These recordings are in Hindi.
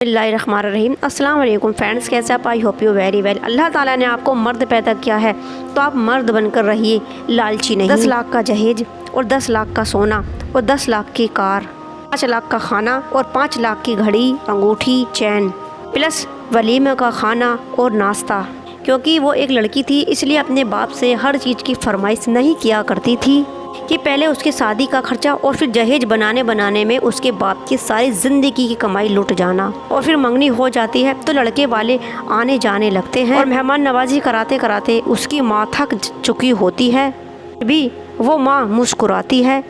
बिस्मिल्लाहिर्रहमानिर्रहीम। अस्सलाम वालेकुम फ्रेंड्स, कैसे आप? I hope you very well. Allah ताला ने आपको मर्द पैदा किया है तो आप मर्द बनकर रहिए, लालची नहीं। 10 लाख का जहेज और 10 लाख का सोना और 10 लाख की कार, 5 लाख का खाना और 5 लाख की घड़ी, अंगूठी, चैन, प्लस वलीमे का खाना और नाश्ता। क्योंकि वो एक लड़की थी इसलिए अपने बाप से हर चीज़ की फरमाइश नहीं किया करती थी कि पहले उसकी शादी का खर्चा और फिर जहेज बनाने में उसके बाप की सारी ज़िंदगी की कमाई लुट जाना। और फिर मंगनी हो जाती है तो लड़के वाले आने जाने लगते हैं और मेहमान नवाजी कराते कराते उसकी माँ थक चुकी होती है, भी वो माँ मुस्कुराती है,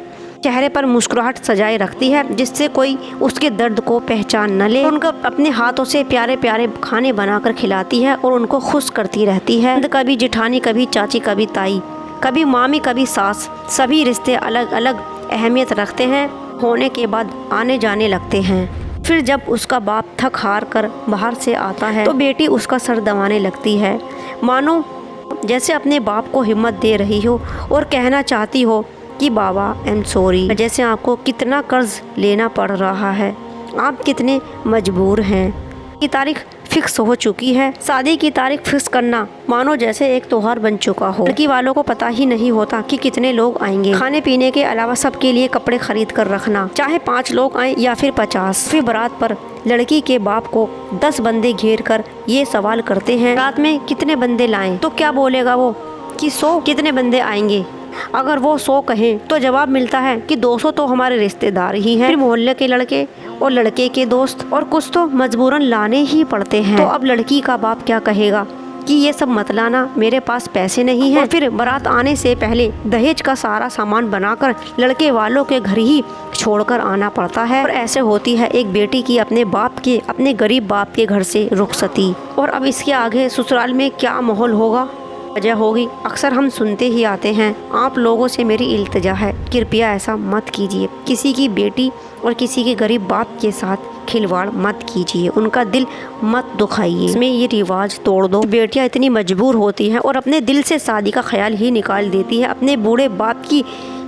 चेहरे पर मुस्कुराहट सजाए रखती है जिससे कोई उसके दर्द को पहचान न ले। उनको अपने हाथों से प्यारे प्यारे खाने बनाकर खिलाती है और उनको खुश करती रहती है। कभी जिठानी, कभी चाची, कभी ताई, कभी मामी, कभी सास, सभी रिश्ते अलग अलग अहमियत रखते हैं। होने के बाद आने जाने लगते हैं। फिर जब उसका बाप थक हार कर बाहर से आता है तो बेटी उसका सर दबाने लगती है, मानो जैसे अपने बाप को हिम्मत दे रही हो और कहना चाहती हो कि बाबा आई एम सॉरी, जैसे आपको कितना कर्ज लेना पड़ रहा है, आप कितने मजबूर हैं। की तारीख फिक्स हो चुकी है। शादी की तारीख फिक्स करना मानो जैसे एक त्योहार बन चुका हो। लड़की वालों को पता ही नहीं होता कि कितने लोग आएंगे। खाने पीने के अलावा सबके लिए कपड़े खरीद कर रखना, चाहे 5 लोग आए या फिर 50। फिर बारात पर लड़की के बाप को 10 बंदे घेर कर ये सवाल करते हैं, रात में कितने बंदे लाएं? तो क्या बोलेगा वो कि 100। कितने बंदे आएंगे? अगर वो 100 कहें तो जवाब मिलता है कि 200 तो हमारे रिश्तेदार ही हैं, फिर मोहल्ले के लड़के और लड़के के दोस्त और कुछ तो मजबूरन लाने ही पड़ते हैं। तो अब लड़की का बाप क्या कहेगा कि ये सब मत लाना, मेरे पास पैसे नहीं हैं। और फिर बारात आने से पहले दहेज का सारा सामान बनाकर लड़के वालों के घर ही छोड़कर आना पड़ता है। और ऐसे होती है एक बेटी की अपने गरीब बाप के घर से रुखसती। और अब इसके आगे ससुराल में क्या माहौल होगा, वजह होगी, अक्सर हम सुनते ही आते हैं। आप लोगों से मेरी इल्तिजा है, कृपया ऐसा मत कीजिए, किसी की बेटी और किसी के गरीब बाप के साथ खिलवाड़ मत कीजिए, उनका दिल मत दुखाइए, इसमें ये रिवाज तोड़ दो। बेटियां इतनी मजबूर होती हैं और अपने दिल से शादी का ख्याल ही निकाल देती है अपने बूढ़े बाप की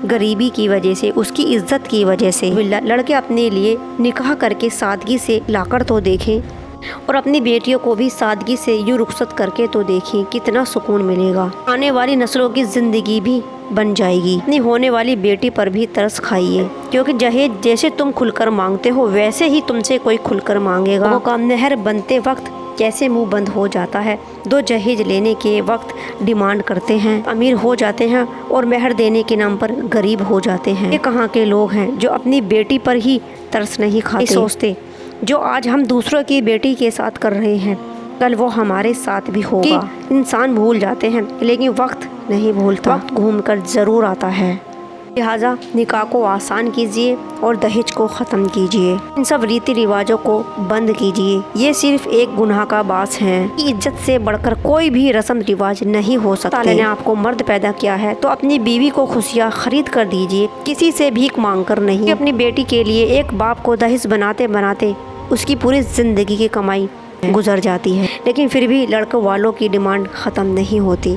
गरीबी की वजह से, उसकी इज्जत की वजह से। लड़के अपने लिए निकाह करके सादगी से लाकर तो देखें और अपनी बेटियों को भी सादगी से यूँ रुखसत करके तो देखिए, कितना सुकून मिलेगा। आने वाली नस्लों की ज़िंदगी भी बन जाएगी। अपनी होने वाली बेटी पर भी तरस खाइए, क्योंकि जहेज जैसे तुम खुलकर मांगते हो वैसे ही तुमसे कोई खुलकर मांगेगा। वो काम नहर बनते वक्त कैसे मुंह बंद हो जाता है, 2 जहेज लेने के वक्त डिमांड करते हैं, अमीर हो जाते हैं और मेहर देने के नाम पर गरीब हो जाते हैं। ये कहाँ के लोग हैं जो अपनी बेटी पर ही तरस नहीं खाते, सोचते जो आज हम दूसरों की बेटी के साथ कर रहे हैं कल वो हमारे साथ भी होगा। इंसान भूल जाते हैं लेकिन वक्त नहीं भूलता, वक्त घूमकर ज़रूर आता है। लिहाजा निकाह को आसान कीजिए और दहेज को ख़त्म कीजिए, इन सब रीति रिवाजों को बंद कीजिए। ये सिर्फ एक गुनाह का बास है। इज्जत से बढ़कर कोई भी रस्म रिवाज नहीं हो सकता। अल्लाह ने आपको मर्द पैदा किया है तो अपनी बीवी को खुशियाँ खरीद कर दीजिए, किसी से भीख मांग कर नहीं। अपनी बेटी के लिए एक बाप को दहेज बनाते बनाते उसकी पूरी ज़िंदगी की कमाई गुजर जाती है, लेकिन फिर भी लड़कों वालों की डिमांड ख़त्म नहीं होती।